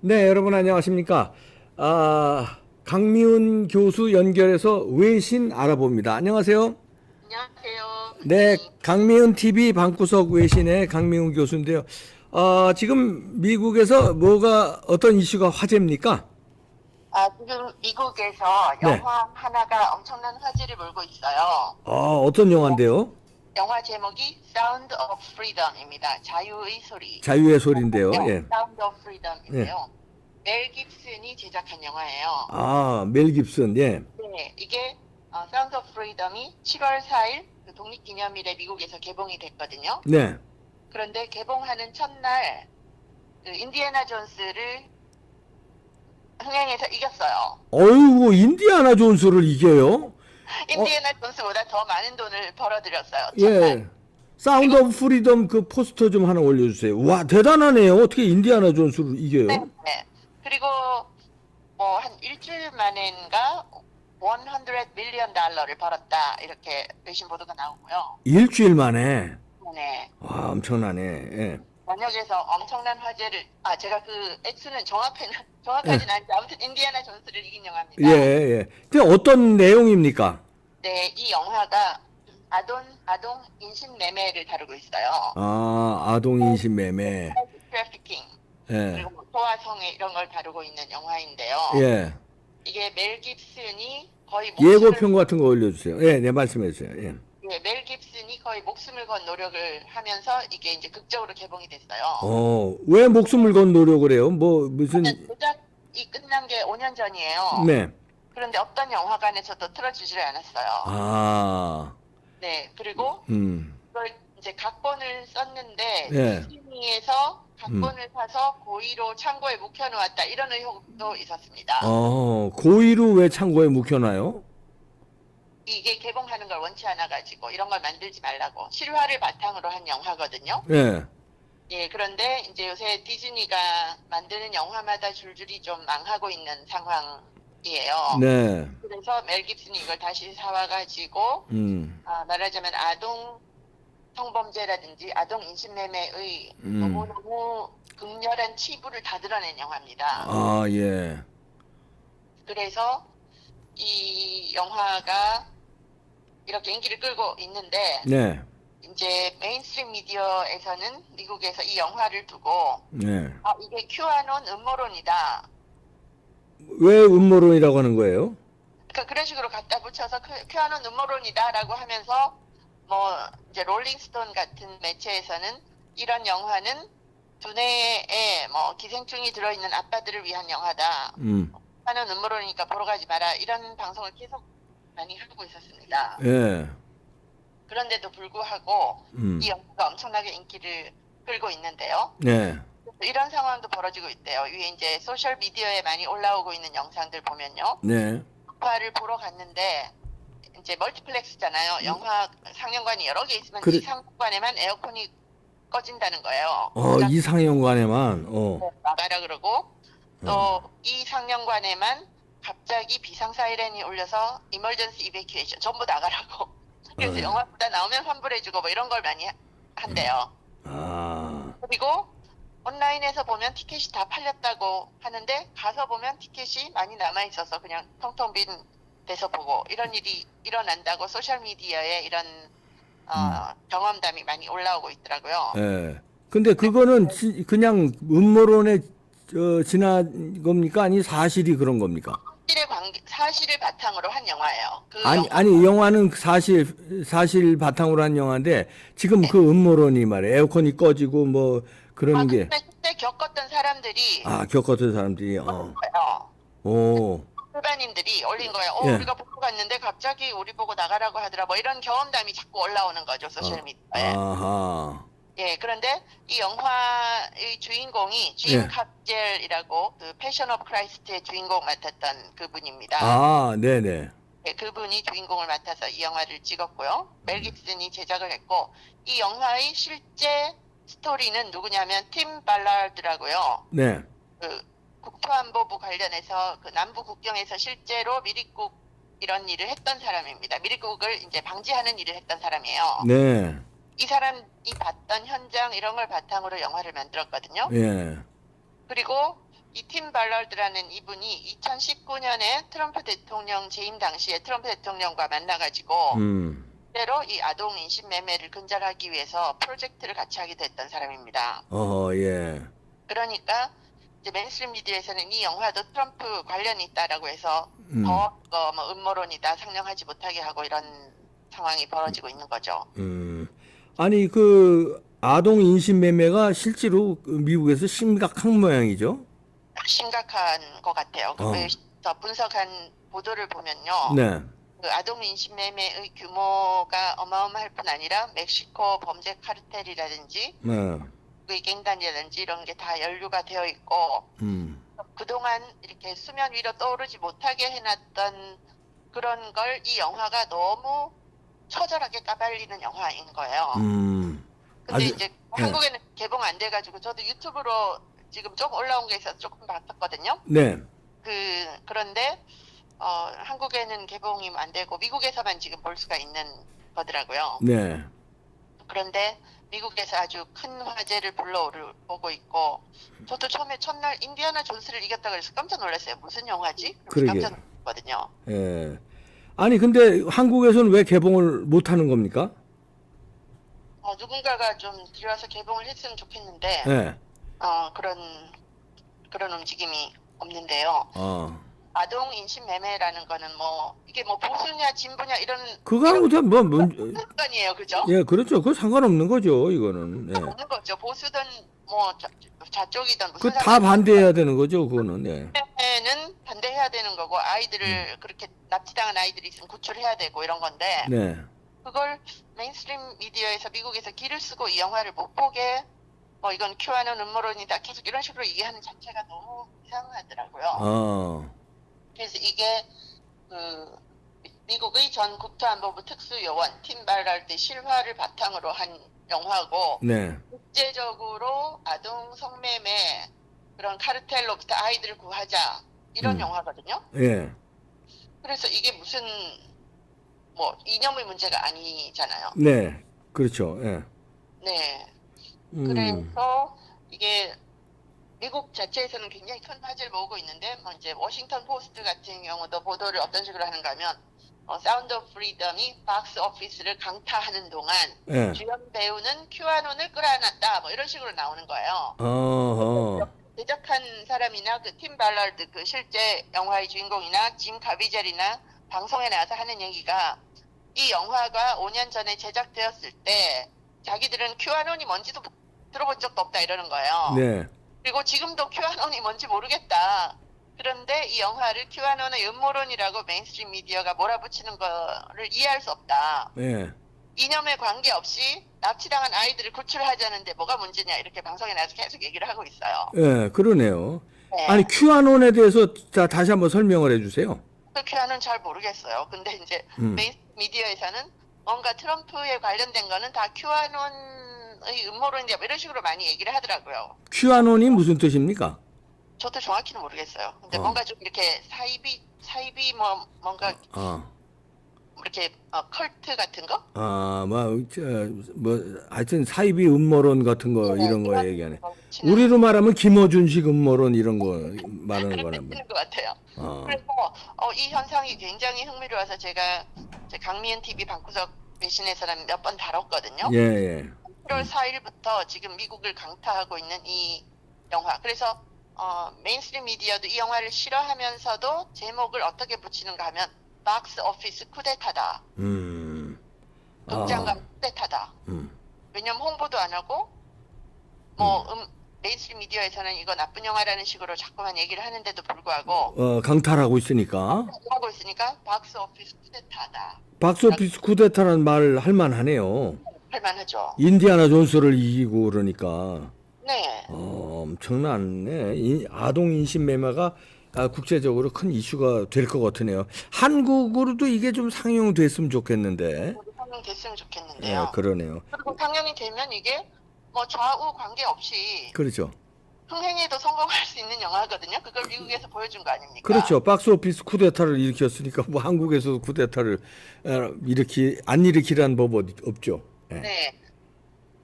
네, 여러분 안녕하십니까? 강미훈 교수 연결해서 외신 알아봅니다. 안녕하세요. 안녕하세요, 네, 교수님. 강미훈 TV 방구석 외신의 강미훈 교수인데요. 지금 미국에서 어떤 이슈가 화제입니까? 지금 미국에서 네. 영화 하나가 엄청난 화제를 몰고 있어요. 어떤 영화인데요? 영화 제목이 Sound of Freedom입니다. 자유의 소리. 자유의 소리인데요. 예. Sound of 네. Freedom인데요. 멜 깁슨이 제작한 영화예요. 멜 깁슨. 예. 네, 이게 Sound of Freedom이 7월 4일 그 독립기념일에 미국에서 개봉이 됐거든요. 네. 그런데 개봉하는 첫날 그 인디애나 존스를 흥행해서 이겼어요. 어이구, 인디아나 존스를 이겨요? 어, 인디애나 존스보다 더 많은 돈을 벌어들였어요, 첫날. 예. 사운드 그리고 오브 프리덤 그 포스터 좀 하나 올려주세요. 와, 대단하네요. 어떻게 인디아나 존스를 네, 이겨요? 네. 그리고 뭐 한 일주일 만인가 100 밀리언 달러를 벌었다 이렇게 외신 보도가 나오고요. 일주일 만에. 네. 와, 엄청나네. 예. 번역에서 엄청난 화제를 제가 그 액수는 예, 정확하진 않은데 아무튼 인디애나 존스를 이긴 예, 영화입니다. 예. 근데 어떤 내용입니까? 네, 이 영화가 아동 인신 매매를 다루고 있어요. 아동 인신 매매. 트래피킹 예, 그리고 뭐 소아성애 이런 걸 다루고 있는 영화인데요. 예. 이게 멜 깁슨이 거의 예고편 같은 거 올려주세요. 예, 네, 말씀해 주세요. 예. 멜 깁슨이 거의 목숨을 건 노력을 하면서 이게 이제 극적으로 개봉이 됐어요. 왜 목숨을 건 노력을 해요? 무슨, 제작이 끝난 게 5년 전이에요. 네. 그런데 어떤 영화관에서도 틀어주지를 않았어요. 아, 네, 그리고 음, 이걸 이제 각본을 썼는데 예, 디즈니에서 음. 각본을 사서 고의로 창고에 묵혀놓았다 이런 의혹도 있었습니다. 고의로 왜 창고에 묵혀놔요? 이게 개봉하는 걸 원치 않아 가지고 이런 걸 만들지 말라고 실화를 바탕으로 한 영화거든요. 예, 예, 그런데 이제 요새 디즈니가 만드는 영화마다 줄줄이 좀 망하고 있는 상황이에요. 네, 그래서 멜 깁슨이 이걸 다시 사와가지고 말하자면 아동 성범죄라든지 아동 인신매매의 너무너무 극렬한 치부를 다 드러낸 영화입니다. 예, 그래서 이 영화가 이렇게 인기를 끌고 있는데 네, 이제 메인스트림 미디어에서는 미국에서 이 영화를 두고 네. 이게 큐아논 음모론이다. 왜 음모론이라고 하는 거예요? 그러니까 그런 식으로 갖다 붙여서 큐아논 음모론이다라고 하면서 뭐 이제 롤링스톤 같은 매체에서는 이런 영화는 두뇌에 뭐 기생충이 들어있는 아빠들을 위한 영화다. 음, 큐아논 음모론이니까 보러 가지 마라. 이런 방송을 계속 많이 하고 있었습니다. 예, 그런데도 불구하고 음, 이 영화가 엄청나게 인기를 끌고 있는데요. 네, 이런 상황도 벌어지고 있대요. 위에 이제 소셜 미디어에 많이 올라오고 있는 영상들 보면요. 네. 영화를 보러 갔는데 이제 멀티플렉스잖아요. 영화 상영관이 여러 개 있으면 그래, 이 상영관에만 에어컨이 꺼진다는 거예요. 이 상영관에만, 나가라 그러고 어, 또 이 상영관에만 갑자기 비상 사이렌이 울려서 이머전시 이베큐에이션 전부 나가라고. 그래서 어, 영화보다 나오면 환불해주고 뭐 이런 걸 많이 한대요. 아, 그리고 온라인에서 보면 티켓이 다 팔렸다고 하는데 가서 보면 티켓이 많이 남아 있어서 그냥 텅텅 빈 데서 보고 이런 일이 일어난다고 소셜 미디어에 이런 경험담이 많이 올라오고 있더라고요. 예. 근데 그거는 그냥 음모론에 지난 겁니까? 아니, 사실이 그런 겁니까? 사실을 바탕으로 한 영화예요. 그 아니, 영화는 사실 바탕으로 한 영화인데, 지금 네. 그 음모론이 말이에요. 에어컨이 꺼지고, 뭐, 그러는 게, 그때 그때 겪었던 사람들이 겪었던 사람들이, 올린 거예요. 오, 일반인들이 올린 거예요. 예, 우리가 보고 갔는데 갑자기 우리 보고 나가라고 하더라. 뭐 이런 경험담이 자꾸 올라오는 거죠, 소셜 미디어에. 아하, 예, 그런데 이 영화의 주인공이 예, 짐 카젤이라고 그 패션 오브 크라이스트의 주인공 맡았던 그분입니다. 네네, 예, 그분이 주인공을 맡아서 이 영화를 찍었고요. 멜 깁슨이 제작을 했고 이 영화의 실제 스토리는 누구냐면 팀 발라드라고요. 네, 그 국토안보부 관련해서 그 남부 국경에서 실제로 미리국 이런 일을 했던 사람입니다. 미리국을 이제 방지하는 일을 했던 사람이에요. 네, 이 사람이 봤던 현장 이런 걸 바탕으로 영화를 만들었거든요. 예, 그리고 이 팀 발러드라는 이분이 2019년에 트럼프 대통령 재임 당시에 트럼프 대통령과 만나가지고 때로 이 아동 인신 매매를 근절하기 위해서 프로젝트를 같이 하게 됐던 사람입니다. 예. 그러니까 이제 메인스트림 미디어에서는 이 영화도 트럼프 관련이 있다라고 해서 더 뭐 음모론이다 상영하지 못하게 하고 이런 상황이 벌어지고 있는 거죠. 아니 그 아동 인신 매매가 실제로 그 미국에서 심각한 모양이죠? 심각한 것 같아요. 그래서 분석한 보도를 보면요. 네. 그 아동 인신 매매의 규모가 어마어마할 뿐 아니라 멕시코 범죄 카르텔이라든지 네. 갱단이라든지 이런 게 다 연루가 되어 있고 그동안 이렇게 수면 위로 떠오르지 못하게 해놨던 그런 걸 이 영화가 너무 처절하게 까발리는 영화인 거예요. 근데 아주, 이제 한국에는 개봉 안 돼가지고 저도 유튜브로 지금 좀 올라온 게 있어서 조금 봤었거든요. 네. 그런데 한국에는 개봉이 안 되고 미국에서만 지금 볼 수가 있는 거더라고요. 네. 그런데 미국에서 아주 큰 화제를 불러오고 있고 저도 처음에 첫날 인디아나 존스를 이겼다 그래서 깜짝 놀랐어요. 무슨 영화지? 그러게. 깜짝 놀랐거든요. 예. 아니 근데 한국에서는 왜 개봉을 못 하는 겁니까? 누군가가 좀 들여와서 개봉을 했으면 좋겠는데 예. 그런 움직임이 없는데요. 아동 인신 매매라는 거는 뭐 이게 뭐 보수냐 진보냐 이런 그거하고 뭐 상관이에요, 그죠? 예, 그렇죠. 그거 상관없는 거죠, 이거는. 예. 없는 거죠. 보수든 뭐 좌쪽이든 그 무슨 다 반대해야 되는 거죠, 그거는. 예. 는 반대해야 되는 거고 아이들을 그렇게 납치당한 아이들이 있으면 구출해야 되고 이런 건데 네. 그걸 메인스트림 미디어에서 미국에서 기를 쓰고 이 영화를 못 보게 뭐 이건 큐아논 음모론이다 계속 이런 식으로 얘기하는 자체가 너무 이상하더라고요. 그래서 이게 그 미국의 전 국토안보부 특수요원 팀 발랄드 실화를 바탕으로 한 영화고 네. 국제적으로 아동 성매매 그런 카르텔로부터 아이들을 구하자 이런 영화거든요. 예. 그래서 이게 무슨 뭐 이념의 문제가 아니잖아요. 네. 그렇죠. 예. 네. 그래서 이게 미국 자체에서는 굉장히 큰 화제를 모으고 있는데 뭐 이제 워싱턴 포스트 같은 경우도 보도를 어떤 식으로 하는가 하면 사운드 오브 프리덤이 박스 오피스를 강타하는 동안 예. 주연 배우는 큐아논을 끌어안았다 뭐 이런 식으로 나오는 거예요. 제작한 사람이나 그 팀 발랄드 그 실제 영화의 주인공이나 짐 가비젤이나 방송에 나와서 하는 얘기가 이 영화가 5년 전에 제작되었을 때 자기들은 큐아논이 뭔지도 들어본 적도 없다 이러는 거예요. 네. 그리고 지금도 큐아논이 뭔지 모르겠다. 그런데 이 영화를 큐아논의 음모론이라고 메인스트림 미디어가 몰아붙이는 거를 이해할 수 없다. 예. 이념에 관계없이 납치당한 아이들을 구출하자는데 뭐가 문제냐 이렇게 방송에 나와서 계속 얘기를 하고 있어요. 예, 그러네요. 네. 아니 큐아논에 대해서 자 다시 한번 설명을 해주세요. 그 큐아논 잘 모르겠어요. 근데 이제 메인스트림 미디어에서는 뭔가 트럼프에 관련된 거는 다 큐아논의 음모론이다 이런 식으로 많이 얘기를 하더라고요. 큐아논이 무슨 뜻입니까? 저도 정확히는 모르겠어요. 근데 뭔가 좀 이렇게 사이비 뭔가 이렇게 컬트 같은 거? 하여튼 사이비 음모론 같은 거 네, 이런 거 얘기하네. 치는 우리로 말하면 김어준식 음모론 이런 거 말하는 거나 뭐. 것 같아요. 그래서 이 현상이 굉장히 흥미로워서 제가 강미연 TV 방구석 외신에서는 몇 번 다뤘거든요. 예, 예. 1월 4일부터 지금 미국을 강타하고 있는 이 영화. 그래서 메인스트림 미디어도 이 영화를 싫어하면서도 제목을 어떻게 붙이는가 하면 박스 오피스 쿠데타다. 극장감 쿠데타다. 왜냐면 홍보도 안 하고 메인스트림 미디어에서는 이거 나쁜 영화라는 식으로 자꾸만 얘기를 하는데도 불구하고 강탈하고 있으니까. 하고 있으니까 박스 오피스 쿠데타다. 박스 오피스 쿠데타라는 말 할만하네요. 할만하죠. 인디아나 존스를 이기고 그러니까. 네. 엄청나네. 아동 인신 매매가 국제적으로 큰 이슈가 될 것 같으네요. 한국으로도 이게 좀 상용됐으면 좋겠는데. 상영됐으면 좋겠는데요. 예, 그러네요. 그리고 상영이 되면 이게 뭐 좌우 관계없이 그렇죠. 흥행에도 성공할 수 있는 영화거든요. 그걸 미국에서 보여준 거 아닙니까? 그렇죠. 박스 오피스 쿠데타를 일으켰으니까 뭐 한국에서도 쿠데타를 안 일으키라는 법 없죠. 예. 네.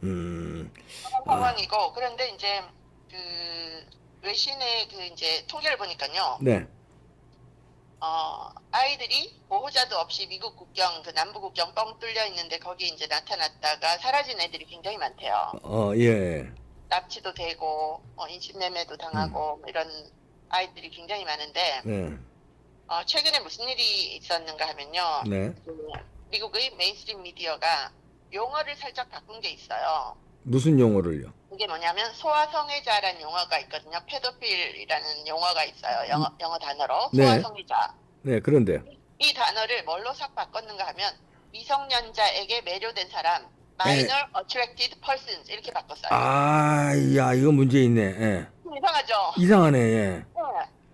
그런 상황이고 그런데 이제 그 외신의 그 이제 통계를 보니까요. 네. 아이들이 보호자도 없이 미국 국경, 그 남부 국경 뻥 뚫려 있는데 거기 이제 나타났다가 사라진 애들이 굉장히 많대요. 예. 납치도 되고, 인신매매도 당하고, 뭐 이런 아이들이 굉장히 많은데, 네. 최근에 무슨 일이 있었는가 하면요. 네. 그 미국의 메인스트림 미디어가 용어를 살짝 바꾼 게 있어요. 무슨 용어를요? 그게 뭐냐면 소아성애자라는 용어가 있거든요. 페도필이라는 용어가 있어요. 영어 단어로. 네. 소아성애자. 네, 그런데요. 이 단어를 뭘로 싹 바꿨는가 하면 미성년자에게 매료된 사람, minor attracted persons 이렇게 바꿨어요. 야, 이거 문제 있네. 예. 이상하죠? 이상하네. 예. 네.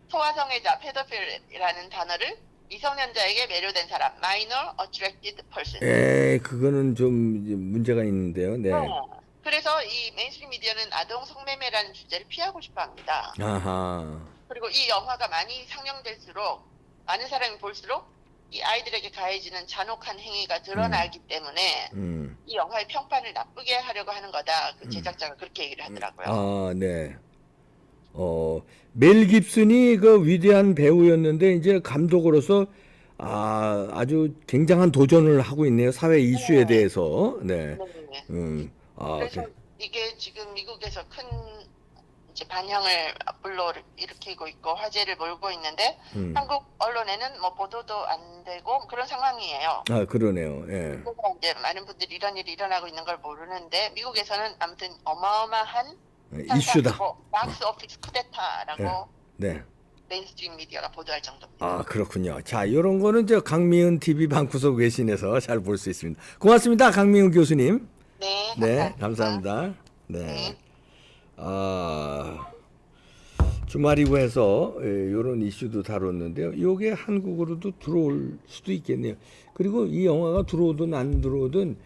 소아성애자, 페도필이라는 단어를 미성년자에게 매료된 사람, minor attracted person. 그거는 좀 이제 문제가 있는데요. 네. 그래서 이 메인스트림 미디어는 아동 성매매라는 주제를 피하고 싶어 합니다. 아하. 그리고 이 영화가 많이 상영될수록 많은 사람이 볼수록 이 아이들에게 가해지는 잔혹한 행위가 드러나기 때문에 이 영화의 평판을 나쁘게 하려고 하는 거다. 그 제작자가 그렇게 얘기를 하더라고요. 네. 멜 깁슨이 그 위대한 배우였는데 이제 감독으로서 아주 굉장한 도전을 하고 있네요. 사회 이슈에 대해서. 네. 네네. 그래서 이게 지금 미국에서 큰 이제 반향을 불러일으키고 있고 화제를 몰고 있는데 한국 언론에는 뭐 보도도 안 되고 그런 상황이에요. 그러네요. 예. 그래서 이제 많은 분들이 이런 일이 일어나고 있는 걸 모르는데 미국에서는 아무튼 어마어마한 이슈다. 박스 오피스 쿠데타라고 네. 메인스트림 미디어가 보도할 정도입니다. 그렇군요. 자, 이런 거는 저 강미은 TV 방구석 외신에서 잘 볼 수 있습니다. 고맙습니다, 강미은 교수님. 네, 네, 감사합니다. 감사합니다. 네. 주말이고 해서 이런 이슈도 다뤘는데요. 요게 한국으로도 들어올 수도 있겠네요. 그리고 이 영화가 들어오든 안 들어오든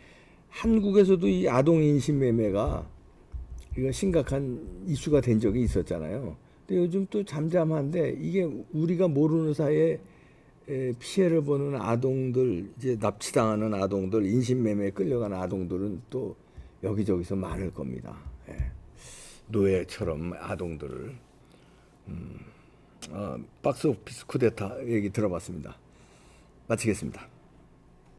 한국에서도 이 아동 인신매매가 이거 심각한 이슈가 된 적이 있었잖아요. 근데 요즘 또 잠잠한데 이게 우리가 모르는 사이에 피해를 보는 아동들, 이제 납치당하는 아동들, 인신매매에 끌려가는 아동들은 또 여기저기서 많을 겁니다. 노예처럼 아동들을. 박스 오피스 쿠데타 얘기 들어봤습니다. 마치겠습니다.